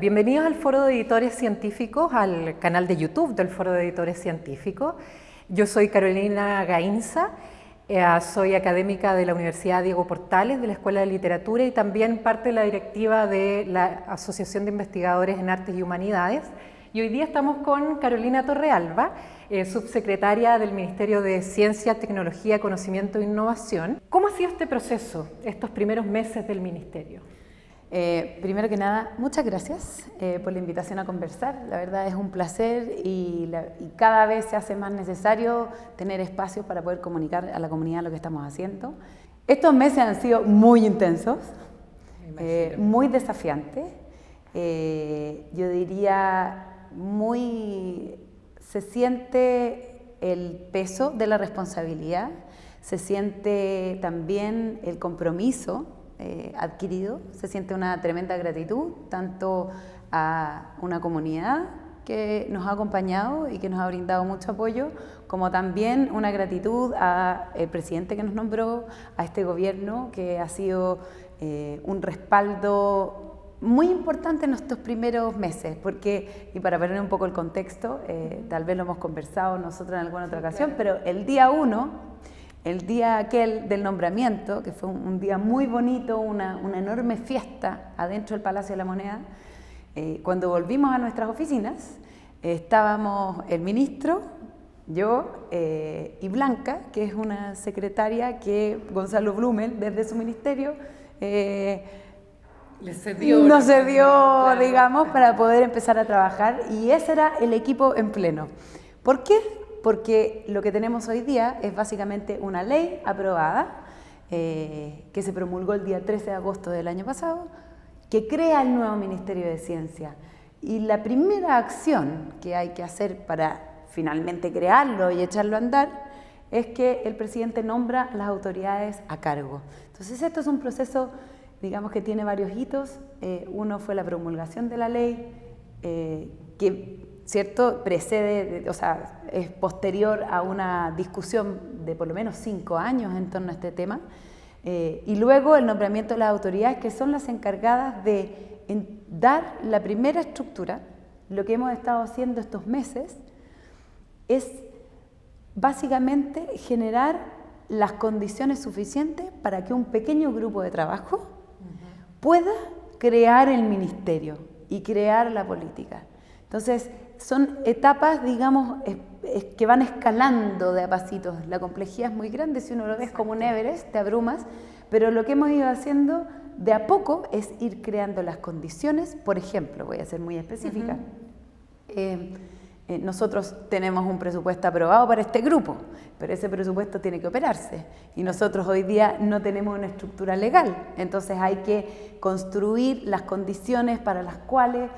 Bienvenidos al Foro de Editores Científicos, al canal de YouTube del Foro de Editores Científicos. Yo soy Carolina Gainza, soy académica de la Universidad Diego Portales, de la Escuela de Literatura y también parte de la directiva de la Asociación de Investigadores en Artes y Humanidades. Y hoy día estamos con Carolina Torrealba, subsecretaria del Ministerio de Ciencia, Tecnología, Conocimiento e Innovación. ¿Cómo ha sido este proceso, estos primeros meses del Ministerio? Primero que nada, muchas gracias por la invitación a conversar. La verdad es un placer y cada vez se hace más necesario tener espacios para poder comunicar a la comunidad lo que estamos haciendo. Estos meses han sido muy intensos, muy desafiantes. Yo diría, se siente el peso de la responsabilidad, se siente también el compromiso adquirido, se siente una tremenda gratitud tanto a una comunidad que nos ha acompañado y que nos ha brindado mucho apoyo, como también una gratitud al presidente que nos nombró, a este gobierno que ha sido un respaldo muy importante en estos primeros meses, porque, y para poner un poco el contexto, tal vez lo hemos conversado nosotros en alguna otra ocasión, pero el día 1, el día aquel del nombramiento, que fue un día muy bonito, una enorme fiesta adentro del Palacio de la Moneda, cuando volvimos a nuestras oficinas, estábamos el ministro, yo y Blanca, que es una secretaria que Gonzalo Blumel, desde su ministerio, nos cedió, claro, digamos, para poder empezar a trabajar, y ese era el equipo en pleno. ¿Por qué? Porque lo que tenemos hoy día es básicamente una ley aprobada, que se promulgó el día 13 de agosto del año pasado, que crea el nuevo Ministerio de Ciencia. Y la primera acción que hay que hacer para finalmente crearlo y echarlo a andar es que el presidente nombra las autoridades a cargo. Entonces esto es un proceso, digamos, que tiene varios hitos. Uno fue la promulgación de la ley, que ¿cierto? Precede, o sea, es posterior a una discusión de por lo menos 5 años en torno a este tema, y luego el nombramiento de las autoridades que son las encargadas de dar la primera estructura. Lo que hemos estado haciendo estos meses es básicamente generar las condiciones suficientes para que un pequeño grupo de trabajo pueda crear el ministerio y crear la política. Entonces, son etapas, digamos, que van escalando de a pasitos. La complejidad es muy grande, si uno lo ves como un Everest, te abrumas, pero lo que hemos ido haciendo de a poco es ir creando las condiciones. Por ejemplo, voy a ser muy específica, nosotros tenemos un presupuesto aprobado para este grupo, pero ese presupuesto tiene que operarse y nosotros hoy día no tenemos una estructura legal, entonces hay que construir las condiciones para las cuales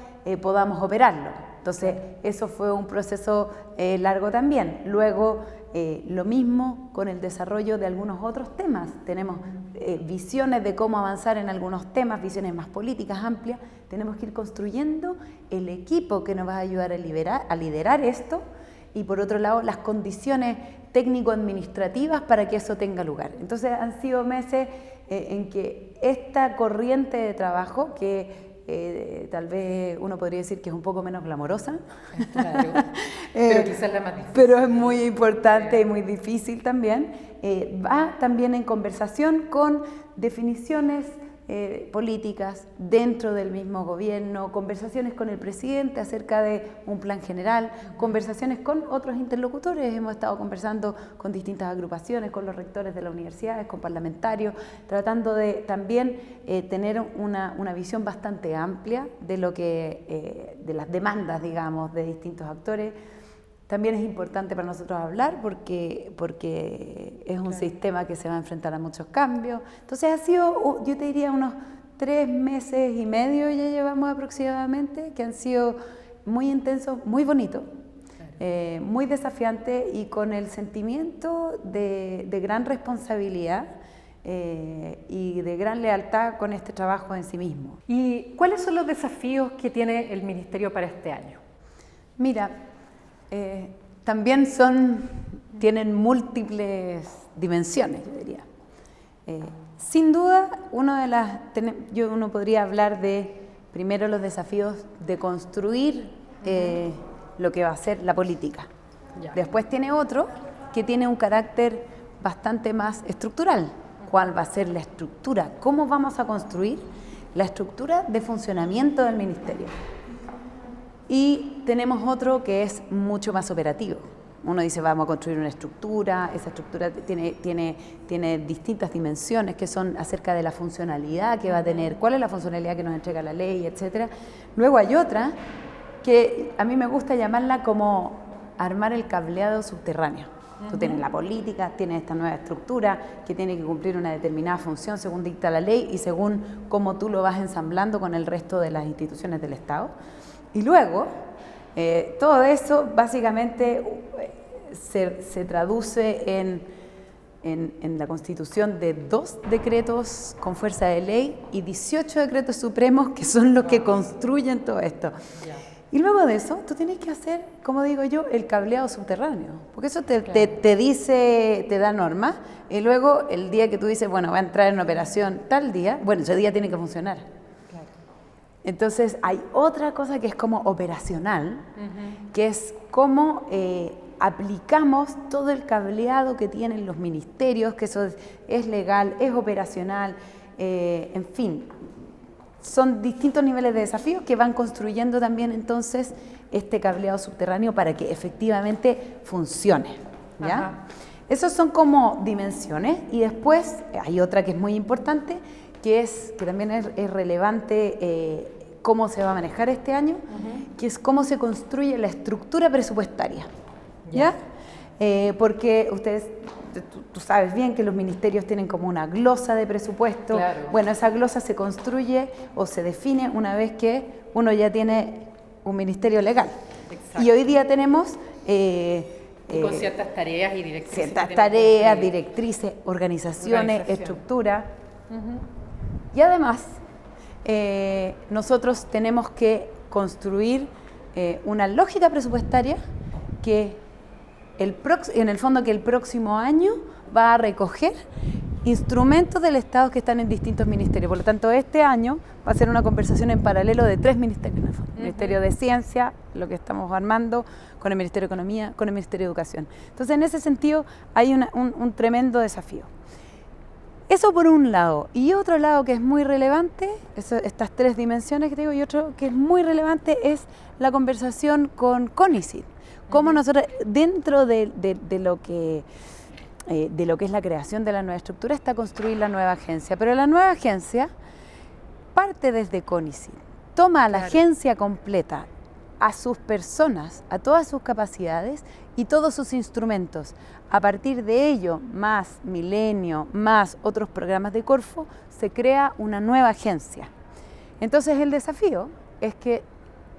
podamos operarlo. Entonces eso fue un proceso largo también. Luego lo mismo con el desarrollo de algunos otros temas. Tenemos visiones de cómo avanzar en algunos temas, visiones más políticas, amplias. Tenemos que ir construyendo el equipo que nos va a ayudar a liderar esto, y por otro lado las condiciones técnico-administrativas para que eso tenga lugar. Entonces han sido meses en que esta corriente de trabajo, que tal vez uno podría decir que es un poco menos glamorosa, claro, pero quizás la más difícil. Pero es muy importante y muy difícil también, va también en conversación con definiciones políticas dentro del mismo gobierno, conversaciones con el presidente acerca de un plan general, conversaciones con otros interlocutores. Hemos estado conversando con distintas agrupaciones, con los rectores de las universidades, con parlamentarios, tratando de también tener una visión bastante amplia de lo que, de las demandas, digamos, de distintos actores. También es importante para nosotros hablar porque es un sistema que se va a enfrentar a muchos cambios. Entonces ha sido, yo te diría, unos 3 meses y medio ya llevamos aproximadamente, que han sido muy intensos, muy bonitos, muy desafiantes y con el sentimiento de gran responsabilidad y de gran lealtad con este trabajo en sí mismo. ¿Y cuáles son los desafíos que tiene el Ministerio para este año? Mira, también tienen múltiples dimensiones, yo diría. Sin duda, uno podría hablar de primero los desafíos de construir lo que va a ser la política. Ya. Después tiene otro que tiene un carácter bastante más estructural. ¿Cuál va a ser la estructura? ¿Cómo vamos a construir la estructura de funcionamiento del ministerio? Y tenemos otro que es mucho más operativo. Uno dice, vamos a construir una estructura, esa estructura tiene distintas dimensiones que son acerca de la funcionalidad que va a tener, cuál es la funcionalidad que nos entrega la ley, etcétera. Luego hay otra que a mí me gusta llamarla como armar el cableado subterráneo. Tú tienes la política, tienes esta nueva estructura que tiene que cumplir una determinada función según dicta la ley y según cómo tú lo vas ensamblando con el resto de las instituciones del Estado. Y luego, todo eso básicamente se traduce en la constitución de 2 decretos con fuerza de ley y 18 decretos supremos que son los que construyen todo esto. Y luego de eso, tú tienes que hacer, como digo yo, el cableado subterráneo, porque eso te dice, te da normas, y luego el día que tú dices, bueno, va a entrar en operación tal día, bueno, ese día tiene que funcionar. Claro. Entonces, hay otra cosa que es como operacional, que es cómo aplicamos todo el cableado que tienen los ministerios, que eso es legal, es operacional, en fin. Son distintos niveles de desafíos que van construyendo también entonces este cableado subterráneo para que efectivamente funcione, ¿ya? Esos son como dimensiones y después hay otra que es muy importante, que también es relevante cómo se va a manejar este año, que es cómo se construye la estructura presupuestaria, ¿ya? Porque tú sabes bien que los ministerios tienen como una glosa de presupuesto. Claro. Bueno, esa glosa se construye o se define una vez que uno ya tiene un ministerio legal. Exacto. Y hoy día tenemos... con ciertas tareas y directrices. Ciertas tareas, directrices, organizaciones, estructura. Y además, nosotros tenemos que construir una lógica presupuestaria que en el fondo que el próximo año va a recoger instrumentos del Estado que están en distintos ministerios. Por lo tanto, este año va a ser una conversación en paralelo de 3 ministerios en el fondo. El Ministerio de Ciencia, lo que estamos armando, con el Ministerio de Economía, con el Ministerio de Educación. Entonces, en ese sentido, hay un tremendo desafío. Eso por un lado. Y otro lado que es muy relevante, estas 3 dimensiones que te digo, y otro que es muy relevante es la conversación con CONICYT. Cómo nosotros, dentro de lo que es la creación de la nueva estructura, está construir la nueva agencia. Pero la nueva agencia parte desde CONICYT, toma a la agencia completa, a sus personas, a todas sus capacidades y todos sus instrumentos. A partir de ello, más Milenio, más otros programas de Corfo, se crea una nueva agencia. Entonces el desafío es que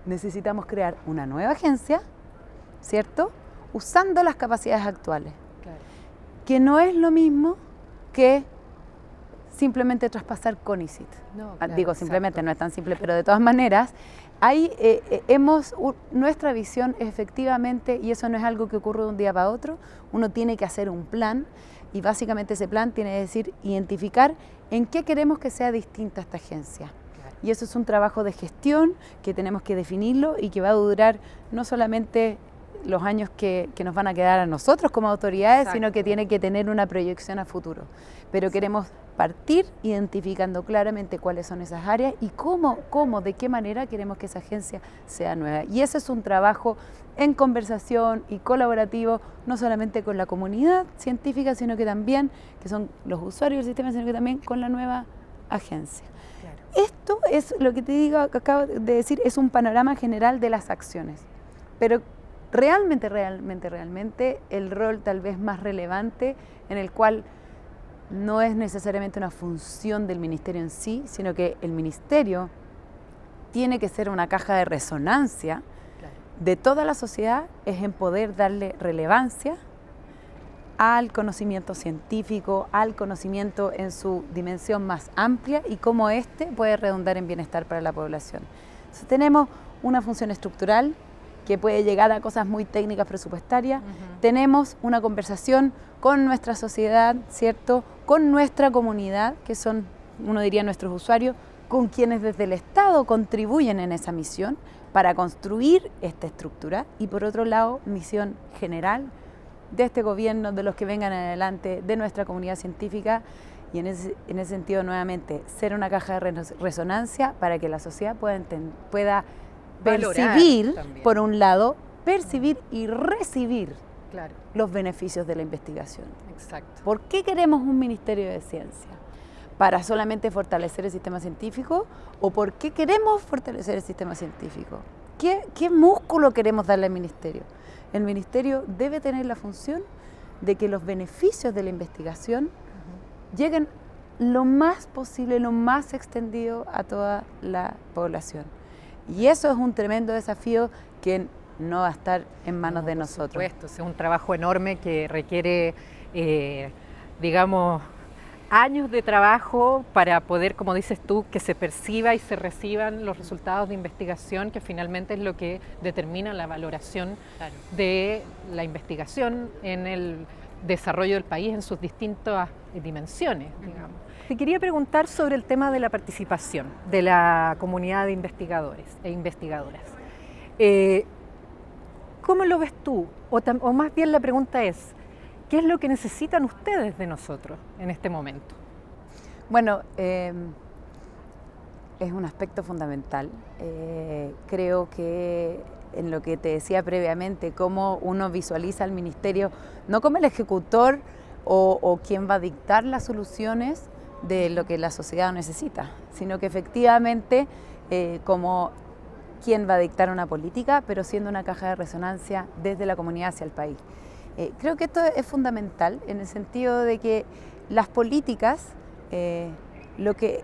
necesitamos crear una nueva agencia, ¿cierto? Usando las capacidades actuales, claro. Que no es lo mismo que simplemente traspasar CONICYT. No, claro, digo simplemente, exacto. No es tan simple, pero de todas maneras, ahí nuestra visión efectivamente, y eso no es algo que ocurre de un día para otro, uno tiene que hacer un plan, y básicamente ese plan tiene que decir, identificar en qué queremos que sea distinta esta agencia. Y eso es un trabajo de gestión que tenemos que definirlo y que va a durar no solamente los años que nos van a quedar a nosotros como autoridades, exacto. Sino que tiene que tener una proyección a futuro. Pero queremos partir identificando claramente cuáles son esas áreas y de qué manera queremos que esa agencia sea nueva. Y ese es un trabajo en conversación y colaborativo, no solamente con la comunidad científica, sino que también, que son los usuarios del sistema, sino que también con la nueva agencia. Claro. Esto es lo que te digo, que acabo de decir, es un panorama general de las acciones. Pero realmente el rol tal vez más relevante, en el cual no es necesariamente una función del ministerio en sí, sino que el ministerio tiene que ser una caja de resonancia de toda la sociedad, es en poder darle relevancia al conocimiento científico, al conocimiento en su dimensión más amplia y cómo éste puede redundar en bienestar para la población. Entonces, tenemos una función estructural que puede llegar a cosas muy técnicas presupuestarias. Tenemos una conversación con nuestra sociedad, ¿cierto? Con nuestra comunidad, que son, uno diría, nuestros usuarios, con quienes desde el Estado contribuyen en esa misión para construir esta estructura y por otro lado, misión general de este gobierno, de los que vengan adelante, de nuestra comunidad científica y en ese sentido nuevamente ser una caja de resonancia para que la sociedad pueda percibir, por un lado, percibir y recibir los beneficios de la investigación. Exacto. ¿Por qué queremos un Ministerio de Ciencia? ¿Para solamente fortalecer el sistema científico? ¿O por qué queremos fortalecer el sistema científico? ¿Qué músculo queremos darle al Ministerio? El Ministerio debe tener la función de que los beneficios de la investigación lleguen lo más posible, lo más extendido a toda la población. Y eso es un tremendo desafío que no va a estar en manos de nosotros. Por supuesto, es un trabajo enorme que requiere, digamos, años de trabajo para poder, como dices tú, que se perciba y se reciban los resultados de investigación, que finalmente es lo que determina la valoración de la investigación en el desarrollo del país en sus distintas dimensiones, digamos. Te quería preguntar sobre el tema de la participación de la comunidad de investigadores e investigadoras. ¿Cómo lo ves tú? O más bien la pregunta es, ¿qué es lo que necesitan ustedes de nosotros en este momento? Bueno, es un aspecto fundamental. Creo que en lo que te decía previamente, cómo uno visualiza al ministerio, no como el ejecutor o quien va a dictar las soluciones de lo que la sociedad necesita, sino que efectivamente como quien va a dictar una política, pero siendo una caja de resonancia desde la comunidad hacia el país. Creo que esto es fundamental en el sentido de que las políticas, lo que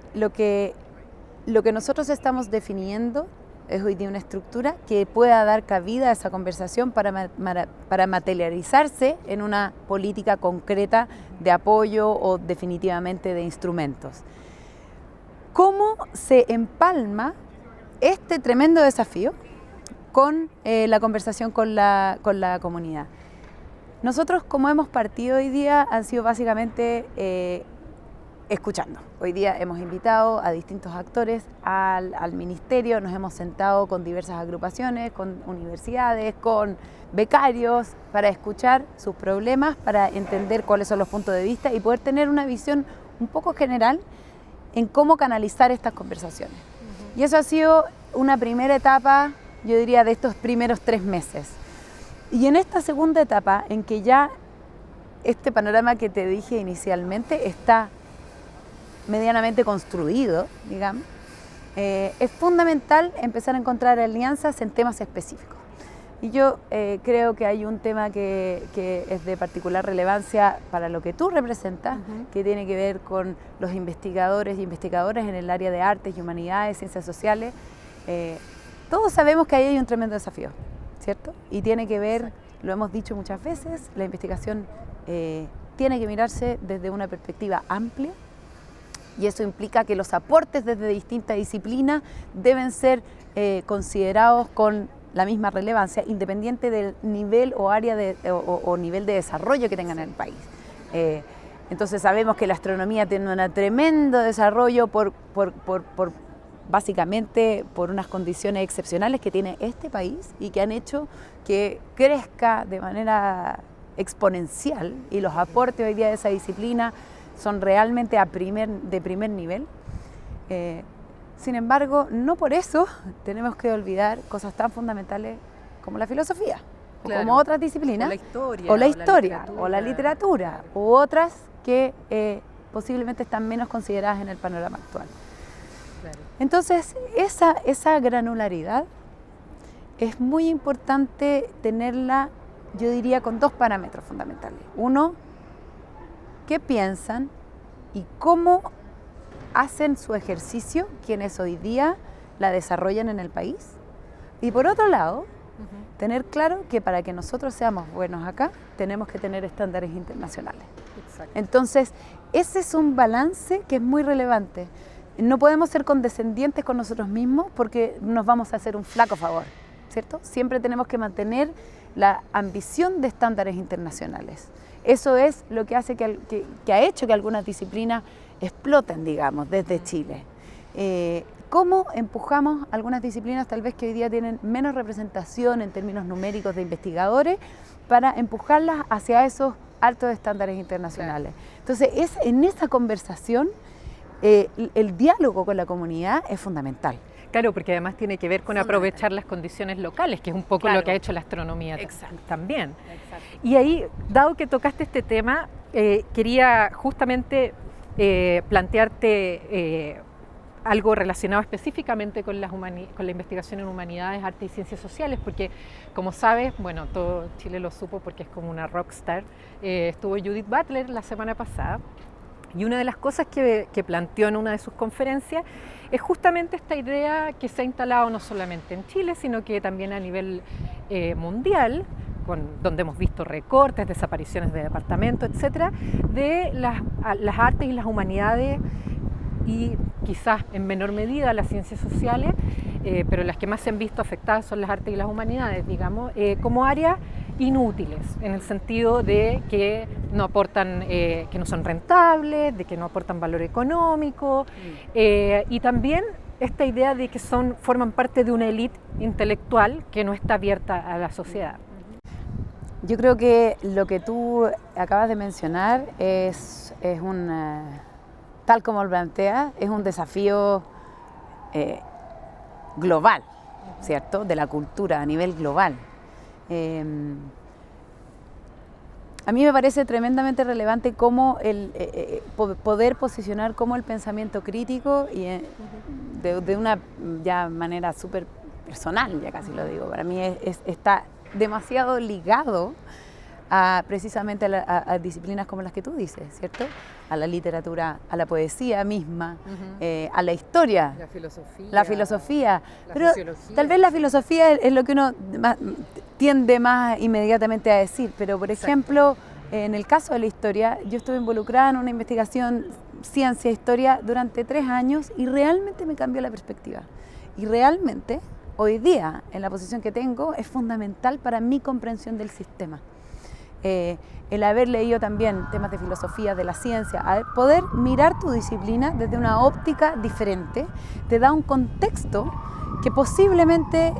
nosotros estamos definiendo es hoy día una estructura que pueda dar cabida a esa conversación para materializarse en una política concreta de apoyo o definitivamente de instrumentos. ¿Cómo se empalma este tremendo desafío con la conversación con la comunidad? Nosotros, como hemos partido hoy día, han sido básicamente escuchando. Hoy día hemos invitado a distintos actores al ministerio, nos hemos sentado con diversas agrupaciones, con universidades, con becarios, para escuchar sus problemas, para entender cuáles son los puntos de vista y poder tener una visión un poco general en cómo canalizar estas conversaciones. Y eso ha sido una primera etapa, yo diría, de estos primeros 3 meses. Y en esta segunda etapa, en que ya este panorama que te dije inicialmente está medianamente construido, digamos, es fundamental empezar a encontrar alianzas en temas específicos. Y yo creo que hay un tema que es de particular relevancia para lo que tú representas, que tiene que ver con los investigadores y investigadoras en el área de artes y humanidades, ciencias sociales. Todos sabemos que ahí hay un tremendo desafío, ¿cierto? Y tiene que ver, lo hemos dicho muchas veces, la investigación tiene que mirarse desde una perspectiva amplia y eso implica que los aportes desde distintas disciplinas deben ser considerados con la misma relevancia, independiente del nivel o área o nivel de desarrollo que tengan en el país. Entonces sabemos que la astronomía tiene un tremendo desarrollo básicamente por unas condiciones excepcionales que tiene este país y que han hecho que crezca de manera exponencial y los aportes hoy día de esa disciplina son realmente de primer nivel. Sin embargo, no por eso tenemos que olvidar cosas tan fundamentales como la filosofía, claro, o como otras disciplinas, o la historia, o la literatura, u otras que posiblemente están menos consideradas en el panorama actual. Claro. Entonces, esa granularidad es muy importante tenerla, yo diría, con 2 parámetros fundamentales. Uno, ¿qué piensan y cómo hacen su ejercicio quienes hoy día la desarrollan en el país? Y por otro lado, tener claro que para que nosotros seamos buenos acá, tenemos que tener estándares internacionales. Exacto. Entonces, ese es un balance que es muy relevante. No podemos ser condescendientes con nosotros mismos porque nos vamos a hacer un flaco favor, ¿cierto? Siempre tenemos que mantener la ambición de estándares internacionales. Eso es lo que hace que ha hecho que algunas disciplinas exploten, digamos, desde Chile. ¿Cómo empujamos algunas disciplinas tal vez que hoy día tienen menos representación en términos numéricos de investigadores para empujarlas hacia esos altos estándares internacionales? Claro. Entonces, en esa conversación, el diálogo con la comunidad es fundamental. Claro, porque además tiene que ver con aprovechar las condiciones locales, que es un poco lo que ha hecho la astronomía también. Exacto. Y ahí, dado que tocaste este tema, quería justamente plantearte algo relacionado específicamente con la investigación en humanidades, arte y ciencias sociales, porque como sabes, bueno, todo Chile lo supo porque es como una rockstar, estuvo Judith Butler la semana pasada, y una de las cosas que planteó en una de sus conferencias es justamente esta idea que se ha instalado no solamente en Chile, sino que también a nivel mundial, donde hemos visto recortes, desapariciones de departamentos, etcétera, de las artes y las humanidades, y quizás en menor medida las ciencias sociales, pero las que más se han visto afectadas son las artes y las humanidades, digamos, como áreas inútiles, en el sentido de que no aportan, que no son rentables, de que no aportan valor económico, y también esta idea de que forman parte de una élite intelectual que no está abierta a la sociedad. Yo creo que lo que tú acabas de mencionar es tal como lo planteas, es un desafío global, ¿cierto? De la cultura a nivel global. A mí me parece tremendamente relevante cómo poder posicionar cómo el pensamiento crítico y de una ya manera súper personal, ya casi lo digo, para mí está demasiado ligado precisamente a disciplinas como las que tú dices, ¿cierto? A la literatura, a la poesía misma, a la historia, la filosofía. Pero sociología. Tal vez la filosofía es lo que uno tiende más inmediatamente a decir, pero por ejemplo, en el caso de la historia, yo estuve involucrada en una investigación ciencia-historia durante 3 años y realmente me cambió la perspectiva. Y realmente, hoy día, en la posición que tengo, es fundamental para mi comprensión del sistema. El haber leído también temas de filosofía, de la ciencia, poder mirar tu disciplina desde una óptica diferente, te da un contexto que posiblemente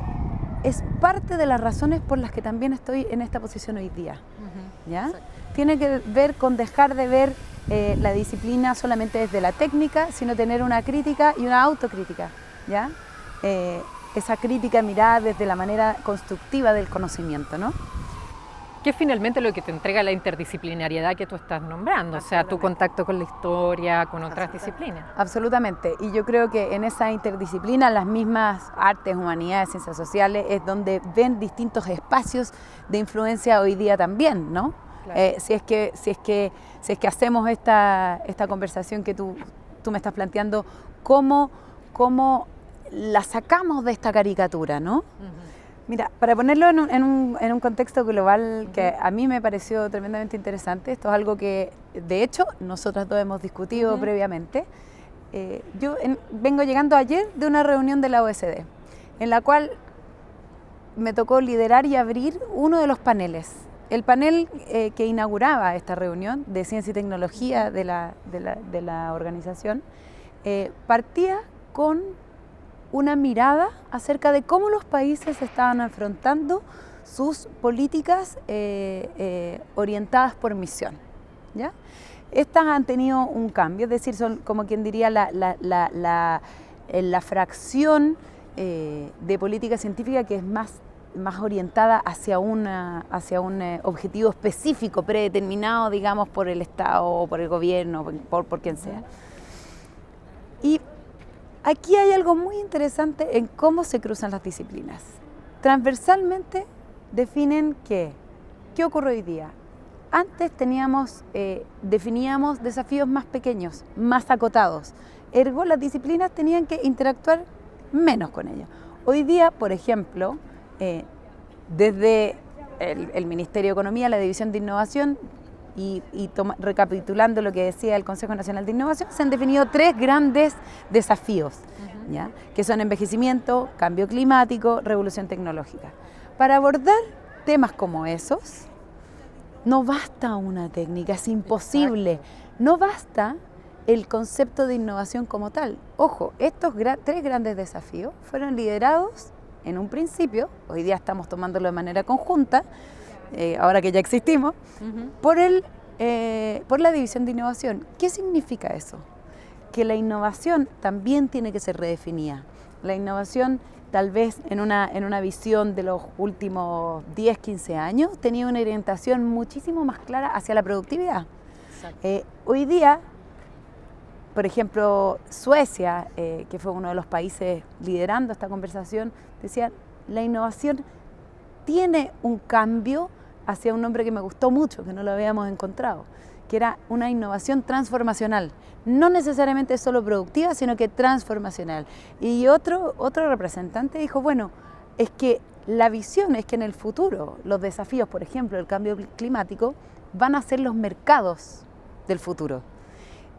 es parte de las razones por las que también estoy en esta posición hoy día. ¿Ya? Tiene que ver con dejar de ver la disciplina solamente desde la técnica, sino tener una crítica y una autocrítica, ¿ya? Esa crítica mirada desde la manera constructiva del conocimiento, ¿no? Que es finalmente lo que te entrega la interdisciplinariedad que tú estás nombrando, o sea, tu contacto con la historia, con otras disciplinas. Absolutamente, y yo creo que en esa interdisciplina las mismas artes, humanidades, ciencias sociales es donde ven distintos espacios de influencia hoy día también, ¿no? Claro. Si es que hacemos esta conversación que tú me estás planteando, ¿cómo la sacamos de esta caricatura, ¿no? Mira, para ponerlo en un contexto global que a mí me pareció tremendamente interesante, esto es algo que de hecho nosotras dos hemos discutido previamente. Yo vengo llegando ayer de una reunión de la OECD, en la cual me tocó liderar y abrir uno de los paneles. El panel que inauguraba esta reunión de ciencia y tecnología de la organización partía con una mirada acerca de cómo los países estaban afrontando sus políticas orientadas por misión, ¿ya? Estas han tenido un cambio, es decir, son como quien diría la fracción de política científica que es más orientada hacia un objetivo específico, predeterminado, digamos, por el Estado o por el gobierno, por quien sea. Y aquí hay algo muy interesante en cómo se cruzan las disciplinas. Transversalmente definen ¿qué ocurre hoy día? Antes definíamos desafíos más pequeños, más acotados. Ergo, las disciplinas tenían que interactuar menos con ellos. Hoy día, por ejemplo, desde el Ministerio de Economía, la División de Innovación, recapitulando lo que decía el Consejo Nacional de Innovación, se han definido 3 grandes desafíos, ¿ya? Que son envejecimiento, cambio climático, revolución tecnológica. Para abordar temas como esos, no basta una técnica, es imposible. No basta el concepto de innovación como tal. Ojo, estos tres grandes desafíos fueron liderados en un principio, hoy día estamos tomándolo de manera conjunta, ahora que ya existimos, por la división de innovación. ¿Qué significa eso? Que la innovación también tiene que ser redefinida. La innovación, tal vez en una visión de los últimos 10, 15 años, tenía una orientación muchísimo más clara hacia la productividad. Hoy día, por ejemplo, Suecia, que fue uno de los países liderando esta conversación, decía, la innovación tiene un cambio hacia un nombre que me gustó mucho, que no lo habíamos encontrado, que era una innovación transformacional. No necesariamente solo productiva, sino que transformacional. Y otro representante dijo, bueno, es que la visión es que en el futuro los desafíos, por ejemplo, el cambio climático, van a ser los mercados del futuro.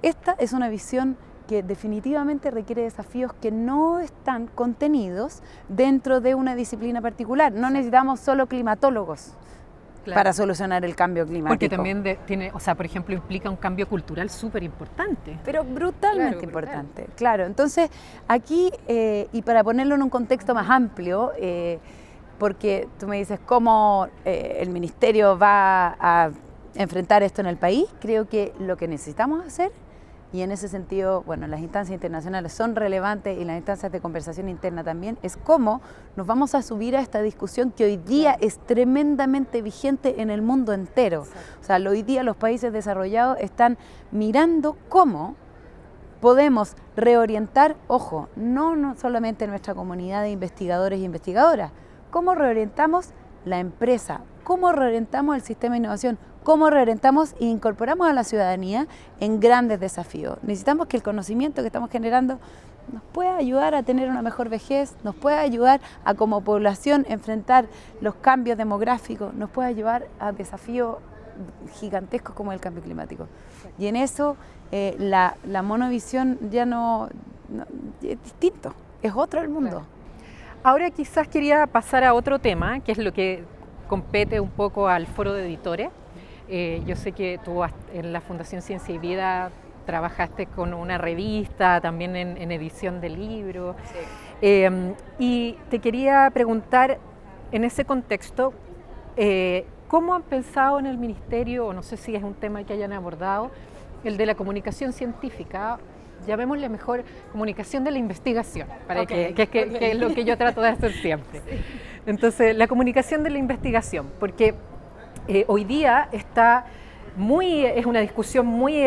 Esta es una visión que definitivamente requiere desafíos que no están contenidos dentro de una disciplina particular. No necesitamos solo climatólogos. Claro. Para solucionar el cambio climático. Porque también tiene, o sea, por ejemplo, implica un cambio cultural súper importante. Pero brutalmente importante, claro. Entonces, aquí, y para ponerlo en un contexto más amplio, porque tú me dices cómo el ministerio va a enfrentar esto en el país, creo que lo que necesitamos hacer, y en ese sentido, bueno, las instancias internacionales son relevantes y las instancias de conversación interna también, es cómo nos vamos a subir a esta discusión que hoy día es tremendamente vigente en el mundo entero. Exacto. O sea, hoy día los países desarrollados están mirando cómo podemos reorientar, ojo, no solamente nuestra comunidad de investigadores e investigadoras, cómo reorientamos la empresa, cómo reorientamos el sistema de innovación, cómo reorientamos e incorporamos a la ciudadanía en grandes desafíos. Necesitamos que el conocimiento que estamos generando nos pueda ayudar a tener una mejor vejez, nos pueda ayudar a como población enfrentar los cambios demográficos, nos pueda ayudar a desafíos gigantescos como el cambio climático. Y en eso la monovisión ya no es distinto, es otro el mundo. Claro. Ahora quizás quería pasar a otro tema, que es lo que compete un poco al Foro de Editores. Yo sé que tú en la Fundación Ciencia y Vida trabajaste con una revista, también en edición de libros. Sí. Y te quería preguntar, en ese contexto, ¿cómo han pensado en el Ministerio, o no sé si es un tema que hayan abordado, el de la comunicación científica? Llamémosle mejor comunicación de la investigación, para que es lo que yo trato de hacer siempre. Sí. Entonces, la comunicación de la investigación, porque hoy día es una discusión muy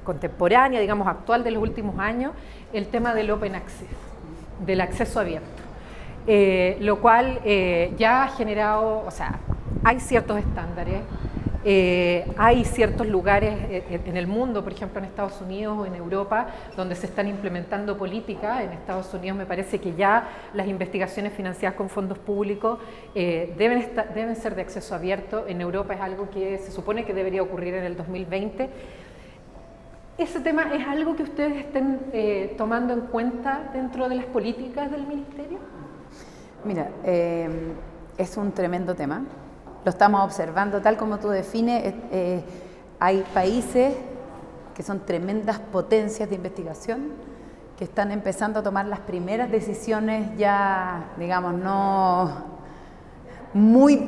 contemporánea, digamos, actual de los últimos años, el tema del open access, del acceso abierto, lo cual ya ha generado, o sea, hay ciertos estándares, hay ciertos lugares en el mundo, por ejemplo en Estados Unidos o en Europa, donde se están implementando políticas. En Estados Unidos me parece que ya las investigaciones financiadas con fondos públicos deben ser de acceso abierto. En Europa es algo que se supone que debería ocurrir en el 2020. ¿Ese tema es algo que ustedes estén tomando en cuenta dentro de las políticas del Ministerio? Mira, es un tremendo tema. Lo estamos observando tal como tú defines. Hay países que son tremendas potencias de investigación que están empezando a tomar las primeras decisiones ya, digamos, no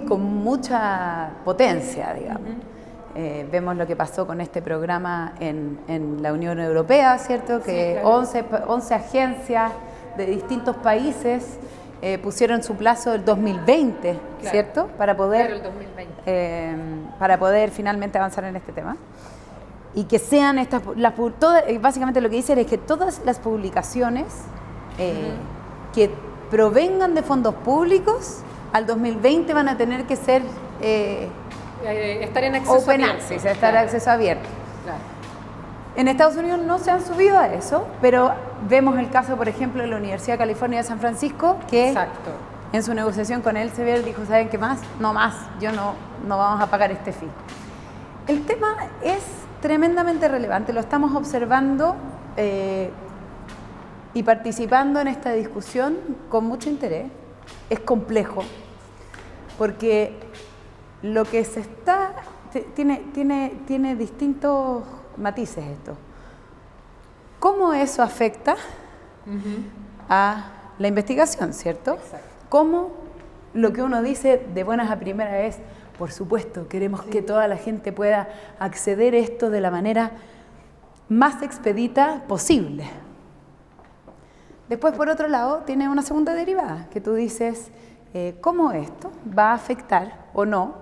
con mucha potencia, digamos. Vemos lo que pasó con este programa en la Unión Europea, ¿cierto? Que sí, claro. 11 agencias de distintos países pusieron su plazo el 2020, claro, ¿cierto? Para poder, claro, para poder finalmente avanzar en este tema. Y que sean básicamente lo que dicen es que todas las publicaciones que provengan de fondos públicos al 2020 van a tener que ser estar en acceso open abierto, access, estar en acceso abierto. Claro. En Estados Unidos no se han subido a eso, pero vemos el caso, por ejemplo, de la Universidad de California de San Francisco, que exacto, en su negociación con Elsevier dijo, ¿saben qué más? No más, no vamos a pagar este fee. El tema es tremendamente relevante, lo estamos observando y participando en esta discusión con mucho interés. Es complejo, porque lo que se está... tiene distintos matices esto. ¿Cómo eso afecta a la investigación, cierto? Exacto. ¿Cómo lo que uno dice de buenas a primeras es, por supuesto, queremos que toda la gente pueda acceder a esto de la manera más expedita posible? Después, por otro lado, tiene una segunda derivada, que tú dices, ¿cómo esto va a afectar o no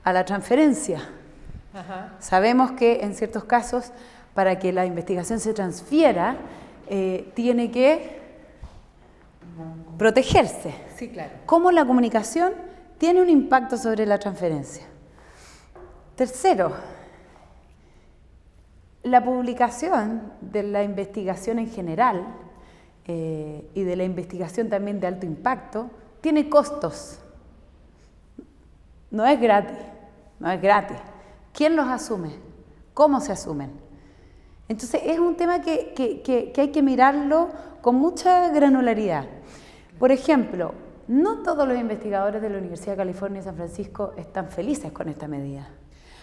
a la transferencia? Ajá. Sabemos que en ciertos casos, para que la investigación se transfiera, tiene que protegerse. Sí, claro. ¿Cómo la comunicación tiene un impacto sobre la transferencia? Tercero, la publicación de la investigación en general y de la investigación también de alto impacto tiene costos. No es gratis, no es gratis. ¿Quién los asume? ¿Cómo se asumen? Entonces es un tema que hay que mirarlo con mucha granularidad. Por ejemplo, no todos los investigadores de la Universidad de California en San Francisco están felices con esta medida.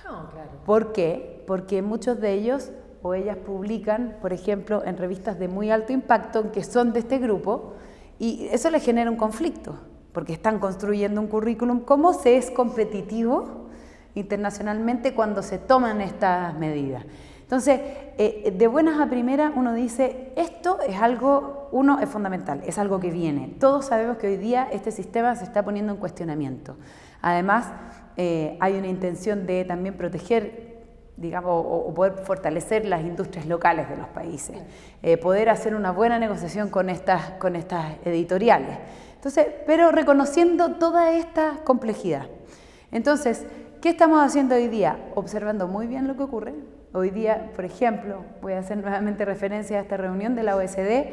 No, claro. ¿Por qué? Porque muchos de ellos o ellas publican, por ejemplo, en revistas de muy alto impacto que son de este grupo y eso les genera un conflicto porque están construyendo un currículum. ¿Cómo se es competitivo internacionalmente cuando se toman estas medidas? Entonces, de buenas a primeras uno dice, esto es algo, uno es fundamental, es algo que viene. Todos sabemos que hoy día este sistema se está poniendo en cuestionamiento. Además, hay una intención de también proteger, digamos, o poder fortalecer las industrias locales de los países, poder hacer una buena negociación con estas editoriales. Entonces, pero reconociendo toda esta complejidad. Entonces, ¿qué estamos haciendo hoy día? Observando muy bien lo que ocurre. Hoy día, por ejemplo, voy a hacer nuevamente referencia a esta reunión de la OECD,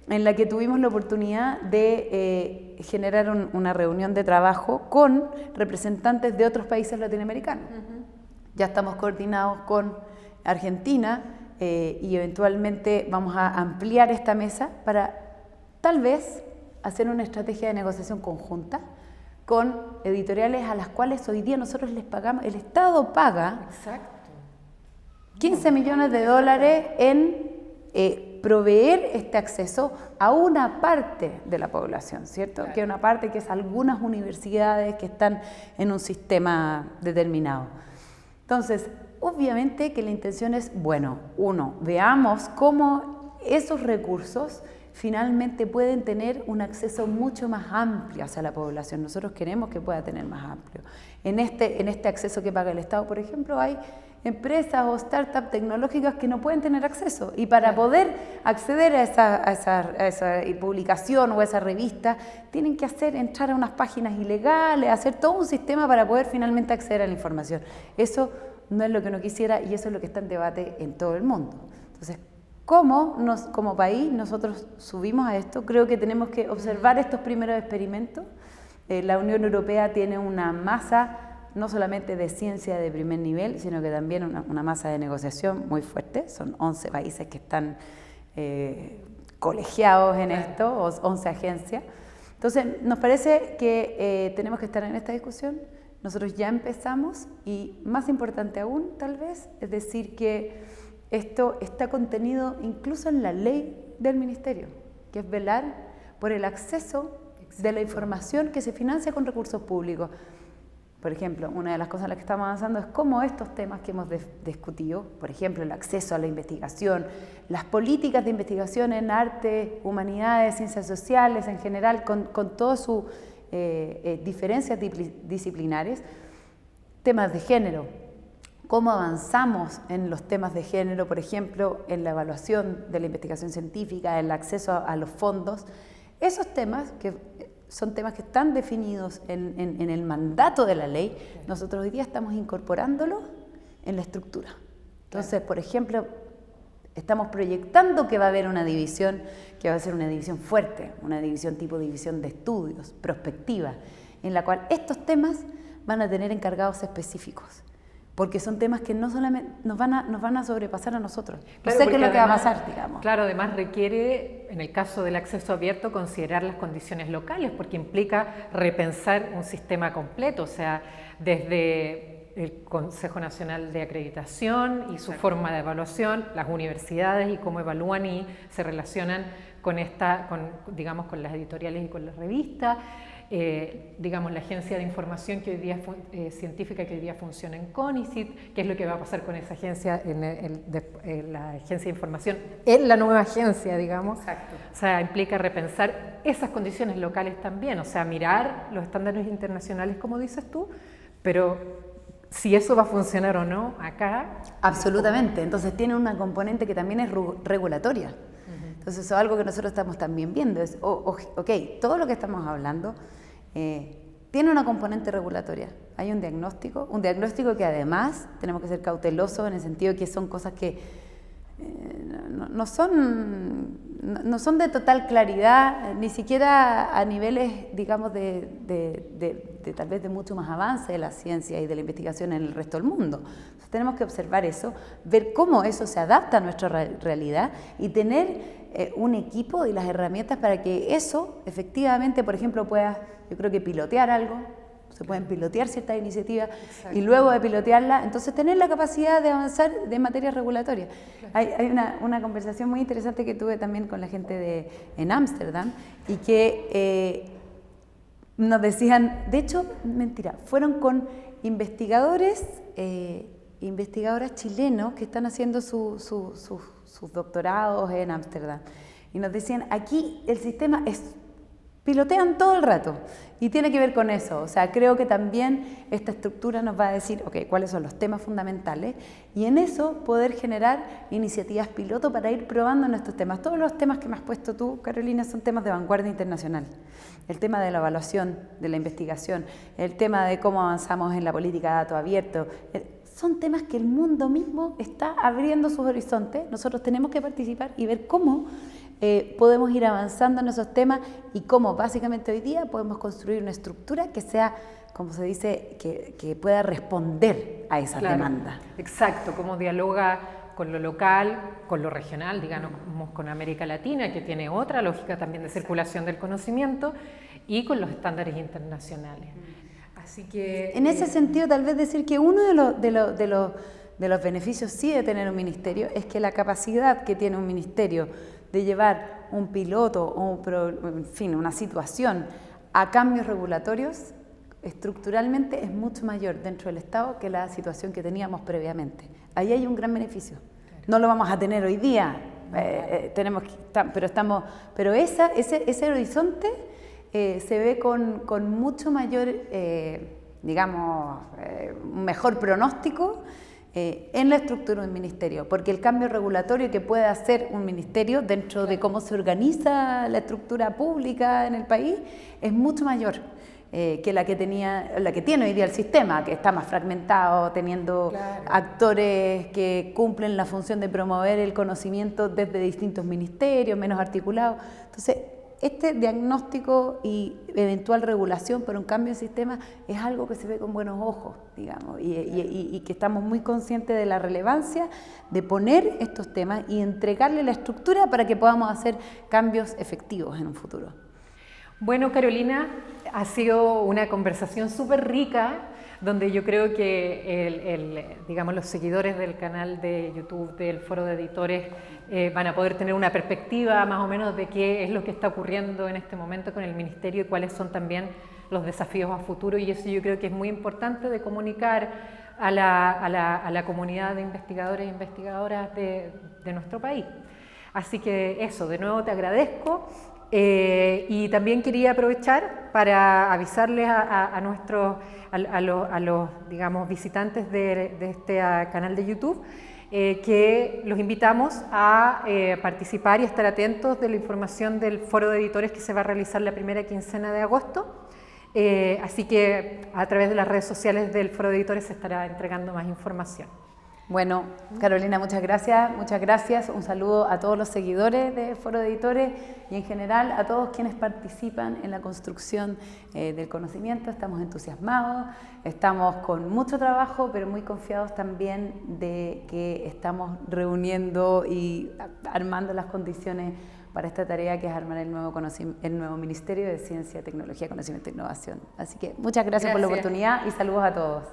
en la que tuvimos la oportunidad de generar una reunión de trabajo con representantes de otros países latinoamericanos. Ya estamos coordinados con Argentina y eventualmente vamos a ampliar esta mesa para tal vez hacer una estrategia de negociación conjunta con editoriales a las cuales hoy día nosotros les pagamos, el Estado paga Exacto. 15 millones de dólares en proveer este acceso a una parte de la población, ¿cierto? Claro. Que es una parte que es algunas universidades que están en un sistema determinado. Entonces, obviamente que la intención es, bueno, uno, veamos cómo esos recursos finalmente pueden tener un acceso mucho más amplio hacia la población. Nosotros queremos que pueda tener más amplio. En este acceso que paga el Estado, por ejemplo, hay empresas o startups tecnológicas que no pueden tener acceso y para poder acceder a esa publicación o a esa revista tienen que entrar a unas páginas ilegales, hacer todo un sistema para poder finalmente acceder a la información. Eso no es lo que uno quisiera y eso es lo que está en debate en todo el mundo. Entonces, ¿cómo como país nosotros subimos a esto? Creo que tenemos que observar estos primeros experimentos. La Unión Europea tiene una masa no solamente de ciencia de primer nivel, sino que también una masa de negociación muy fuerte. Son 11 países que están colegiados en esto, 11 agencias. Entonces, nos parece que tenemos que estar en esta discusión. Nosotros ya empezamos y, más importante aún, tal vez, es decir que esto está contenido incluso en la ley del Ministerio, que es velar por el acceso de la información que se financia con recursos públicos. Por ejemplo, una de las cosas en las que estamos avanzando es cómo estos temas que hemos discutido, por ejemplo, el acceso a la investigación, las políticas de investigación en arte, humanidades, ciencias sociales en general, con todas sus diferencias disciplinares, temas de género, cómo avanzamos en los temas de género, por ejemplo, en la evaluación de la investigación científica, el acceso a los fondos, esos temas que son temas que están definidos en el mandato de la ley, nosotros hoy día estamos incorporándolo en la estructura. Entonces, por ejemplo, estamos proyectando que va a haber una división, que va a ser una división fuerte, una división tipo división de estudios, prospectiva, en la cual estos temas van a tener encargados específicos. Porque son temas que no solamente nos van a sobrepasar a nosotros. No sé qué es lo que va a pasar, digamos. Claro, además requiere, en el caso del acceso abierto, considerar las condiciones locales, porque implica repensar un sistema completo, o sea, desde el Consejo Nacional de Acreditación y su forma de evaluación, las universidades y cómo evalúan y se relacionan con digamos, con las editoriales y con las revistas, digamos, la agencia de información que hoy día científica que hoy día funciona en CONICYT, qué es lo que va a pasar con esa agencia, la agencia de información en la nueva agencia, digamos. Exacto. O sea, implica repensar esas condiciones locales también, o sea, mirar los estándares internacionales, como dices tú, pero si eso va a funcionar o no acá. Absolutamente, entonces tiene una componente que también es regulatoria. Entonces eso es algo que nosotros estamos también viendo, es, ok, todo lo que estamos hablando tiene una componente regulatoria. Hay un diagnóstico que además tenemos que ser cautelosos en el sentido de que son cosas que no son de total claridad, ni siquiera a niveles, digamos, de tal vez de mucho más avance de la ciencia y de la investigación en el resto del mundo. Entonces, tenemos que observar eso, ver cómo eso se adapta a nuestra realidad y tener un equipo y las herramientas para que eso efectivamente, por ejemplo, pueda, yo creo que pilotear algo, se pueden pilotear ciertas iniciativas. Exacto. Y luego de pilotearla, entonces tener la capacidad de avanzar de materia regulatoria. Claro. Hay una conversación muy interesante que tuve también con la gente en Ámsterdam y que nos decían, de hecho, mentira, fueron con investigadoras chilenos que están haciendo sus doctorados en Ámsterdam. Y nos decían, aquí el sistema pilotean todo el rato y tiene que ver con eso. O sea, creo que también esta estructura nos va a decir, ok, cuáles son los temas fundamentales y en eso poder generar iniciativas piloto para ir probando nuestros temas. Todos los temas que me has puesto tú, Carolina, son temas de vanguardia internacional. El tema de la evaluación, de la investigación, el tema de cómo avanzamos en la política de datos abiertos, son temas que el mundo mismo está abriendo sus horizontes. Nosotros tenemos que participar y ver cómo podemos ir avanzando en esos temas y cómo básicamente hoy día podemos construir una estructura que sea, como se dice, que pueda responder a esa demanda. Exacto, cómo dialoga con lo local, con lo regional, digamos, con América Latina, que tiene otra lógica también de circulación del conocimiento, y con los estándares internacionales. Así que, en ese sentido, tal vez decir que uno de los beneficios sí de tener un ministerio es que la capacidad que tiene un ministerio de llevar un piloto o en fin, una situación a cambios regulatorios estructuralmente es mucho mayor dentro del Estado que la situación que teníamos previamente. Ahí hay un gran beneficio. No lo vamos a tener hoy día, pero ese horizonte se ve con mucho mayor, un mejor pronóstico en la estructura de un ministerio, porque el cambio regulatorio que puede hacer un ministerio dentro de cómo se organiza la estructura pública en el país es mucho mayor que la que tiene hoy día el sistema, que está más fragmentado, teniendo actores que cumplen la función de promover el conocimiento desde distintos ministerios, menos articulados. Entonces, este diagnóstico y eventual regulación por un cambio de sistema es algo que se ve con buenos ojos, digamos, y que estamos muy conscientes de la relevancia de poner estos temas y entregarle la estructura para que podamos hacer cambios efectivos en un futuro. Bueno, Carolina, ha sido una conversación súper rica, donde yo creo que digamos, los seguidores del canal de YouTube del Foro de Editores van a poder tener una perspectiva más o menos de qué es lo que está ocurriendo en este momento con el Ministerio y cuáles son también los desafíos a futuro, y eso yo creo que es muy importante de comunicar a la comunidad de investigadores e investigadoras de nuestro país. Así que eso, de nuevo te agradezco. Y también quería aprovechar para avisarles a los digamos, visitantes de este canal de YouTube que los invitamos a participar y estar atentos de la información del Foro de Editores que se va a realizar la primera quincena de agosto. Así que a través de las redes sociales del Foro de Editores se estará entregando más información. Bueno, Carolina, muchas gracias. Un saludo a todos los seguidores de Foro de Editores y en general a todos quienes participan en la construcción del conocimiento. Estamos entusiasmados, estamos con mucho trabajo, pero muy confiados también de que estamos reuniendo y armando las condiciones para esta tarea que es armar el nuevo Ministerio de Ciencia, Tecnología, Conocimiento e Innovación. Así que muchas gracias por la oportunidad y saludos a todos.